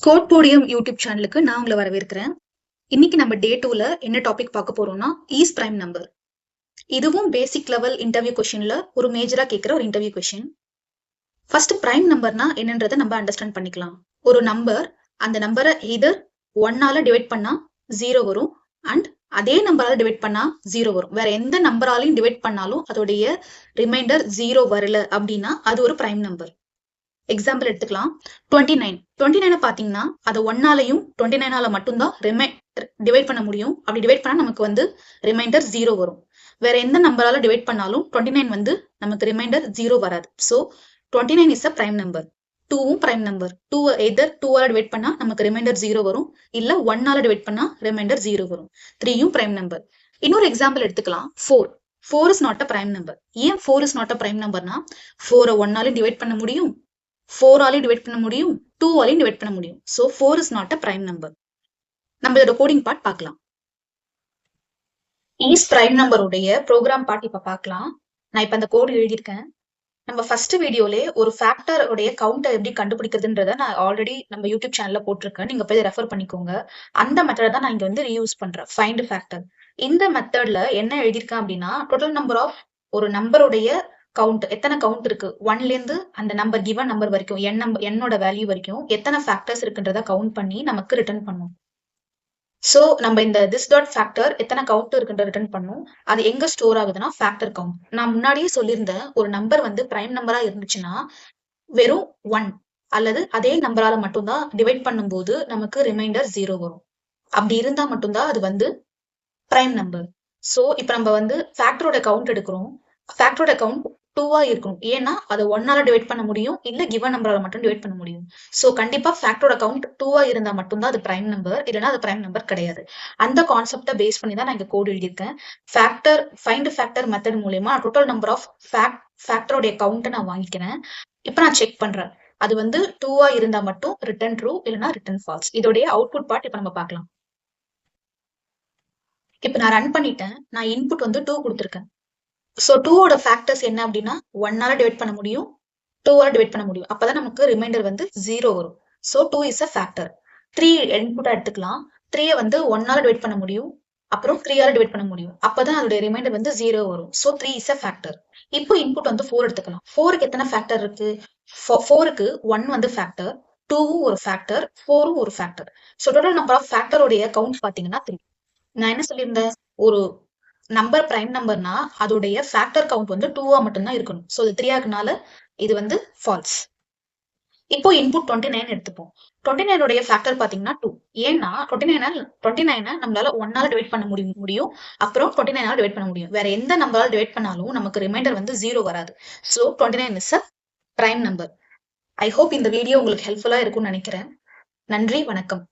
Code podium YouTube சேனலுக்கு நான் உங்களை வரவேற்கிறேன். இன்னைக்கு நம்ம டே 2ல என்ன டாபிக் பார்க்க போறோம்னா ஈஸ் பிரைம் நம்பர். இதுவும் பேசிக் லெவல் இன்டர்வியூ கொஸ்டின்ல ஒரு மேஜரா கேட்கிற ஒரு இன்டர்வியூ கொஸ்டின். ஃபர்ஸ்ட் பிரைம் நம்பர்னா என்னன்றதை நம்ம அண்டர்ஸ்டாண்ட் பண்ணிக்கலாம். ஒரு நம்பர், அந்த நம்பரை எய்தர் 1ஆல டிவைட் பண்ணா 0 வரும், அண்ட் அதே நம்பரால டிவைட் பண்ணா 0 வரும். வேற எந்த நம்பராலையும் டிவைட் பண்ணாலும் அதோடைய ரிமைண்டர் 0 வரல அப்படின்னா அது ஒரு பிரைம் நம்பர். எக்ஸாம்பிள் எடுத்துக்கலாம். 29 பாத்தீங்கன்னா அதை 1ஆலையும் 29ஆல மட்டும்தான் டிவைட் பண்ண முடியும். அப்படி டிவைட் பண்ணா நமக்கு ரிமைண்டர் 0 வரும். வேற எந்த நம்பரால டிவைட் பண்ணாலும் 29 நமக்கு ரிமைண்டர் 0 வராது. So 29 is a prime number. 2வும் பிரைம் நம்பர். 2 எதர் 2ஆல டிவைட் பண்ணா நமக்கு ரிமைண்டர் 0 வரும், இல்ல 1ஆல டிவைட் பண்ணா ரிமைண்டர் 0 வரும். 3யும் பிரைம் நம்பர். இன்னொரு எக்ஸாம்பிள் எடுத்துக்கலாம். 4 is not a prime number. ஏன் 4 இஸ் நாட் அ பிரைம் நம்பர்னா 4 1ஆல டிவைட் பண்ண முடியும், 4ஆலையும் டிவைட் பண்ண முடியும், 2ஆலையும் டிவைட் பண்ண முடியும். So 4 is not a prime number. நம்ம இதோட கோடிங் பார்ட் பார்க்கலாம். ஈஸ் பிரைம் நம்பருடைய ப்ரோக்ராம் பார்ட் இப்ப பார்க்கலாம். நான் இப்ப அந்த கோடு எழுதியிருக்கேன். நம்ம ஃபர்ஸ்ட் வீடியோல ஒரு ஃபேக்டருடைய கவுண்டை எப்படி கண்டுபிடிக்கிறதுன்றத நான் ஆல்ரெடி நம்ம யூடியூப் சேனல்ல போட்டிருக்கேன். நீங்க போய் ரெஃபர் பண்ணிக்கோங்க. அந்த மெத்தட் தான் நான் இங்க ரீயூஸ் பண்றேன். Find factor. இந்த மெத்தட்ல என்ன எழுதியிருக்கேன் அப்படின்னா டோட்டல் நம்பர் ஆஃப் ஒரு நம்பருடைய கவுண்ட், எத்தனை கவுண்ட் இருக்கு 1ல இருந்து அந்த நம்பர் கிவன் நம்பர் வரைக்கும் என்னோட வேல்யூ வரைக்கும் எத்தனை ஃபேக்டர்ஸ் இருக்குன்றத கவுண்ட் பண்ணி நமக்கு ரிட்டர்ன் பண்ணும். சோ நம்ம இந்த திஸ் டாட் ஃபேக்டர் எத்தனை கவுண்ட் இருக்குன்ற ரிட்டர்ன் பண்ணும். அது எங்க ஸ்டோர் ஆகுதுன்னா ஃபேக்டர் கவுண்ட். நான் முன்னாடியே சொல்லியிருந்தேன், ஒரு நம்பர் பிரைம் நம்பரா இருந்துச்சுன்னா வெறும் 1 அல்லது அதே நம்பரால மட்டும்தான் டிவைட் பண்ணும்போது நமக்கு ரிமைண்டர் 0 வரும். அப்படி இருந்தா மட்டும்தான் அது பிரைம் நம்பர். சோ இப்ப நம்ம ஃபேக்டரோட கவுண்ட் எடுக்கிறோம். ஃபேக்டரோட கவுண்ட் 2ஆ இருக்கும். ஏன்னா அதை 1ஆல டிவைட் பண்ண முடியும், இல்ல கிவன் நம்பரால மட்டும் டிவைட் பண்ண முடியும். சோ கண்டிப்பா ஃபேக்டரோட கவுண்ட் 2ஆ இருந்தா மட்டும்தான் அது பிரைம் நம்பர், இல்லைன்னா அது பிரைம் நம்பர் கிடையாது. அந்த கான்செப்டை பேஸ் பண்ணி தான் நான் இங்க கோட் எழுதியிருக்கேன். ஃபைண்ட் ஃபேக்டர் மெத்தட் மூலமா டோட்டல் நம்பர் ஆஃப் ஃபேக்டரோட கவுண்ட்டை நான் வாங்கிக்கிறேன். இப்ப நான் செக் பண்றேன். அது 2ஆ இருந்தா மட்டும் ரிட்டர்ன் ட்ரூ, இல்லைன்னா ரிட்டர்ன் ஃபால்ஸ். இதோடைய அவுட்புட் பார்ட் இப்ப நம்ம பார்க்கலாம். இப்ப நான் ரன் பண்ணிட்டேன். நான் இன்புட் 2 கொடுத்துருக்கேன். சோ 2ஓட ஃபேக்டர்ஸ் என்ன அப்படின்னா 1ஆல டிவைட் பண்ண முடியும், 2ஆல டிவைட் பண்ண முடியும். அப்பதான் நமக்கு ரிமைண்டர் 0 வரும். So 2 is a factor. 3 இன்புட்டா எடுத்துக்கலாம். 3 1ஆல டிவைட் பண்ண முடியும், அப்புறம் 3ஆல டிவைட் பண்ண முடியும். அப்பதான் அதோட ரிமைண்டர் 0 வரும். So 3 is a factor. இப்போ இன்புட் 4 எடுத்துக்கலாம். 4க்கு எத்தனை ஃபேக்டர் இருக்கு? 4க்கு 1 ஃபேக்டர், 2வும் ஒரு ஃபேக்டர், 4வும் ஒரு factor. So total number of ஃபேக்டரோடைய கவுண்ட் பாத்தீங்கன்னா 3. நான் என்ன சொல்லியிருந்தேன், ஒரு நம்பர் பிரைம் நம்பர்னா அதோடைய ஃபேக்டர் கவுண்ட் 2ஆ மட்டும்தான் இருக்கணும். சோ இது 3 ஆக்குனால இது ஃபால்ஸ். இப்போ இன்புட் 29 எடுத்துப்போம். 29 ஃபேக்டர் பாத்தீங்கன்னா 2. ஏன்னா 29 நம்மளால 1ஆல டிவைட் பண்ண முடியும், அப்புறம் 29ஆல டிவைட் பண்ண முடியும். வேற எந்த நம்பரால டிவைட் பண்ணாலும் நமக்கு ரிமைண்டர் 0 வராது. So 29 is a prime number. I hope இந்த வீடியோ உங்களுக்கு ஹெல்ப்ஃபுல்லா இருக்கும்னு நினைக்கிறேன். நன்றி, வணக்கம்.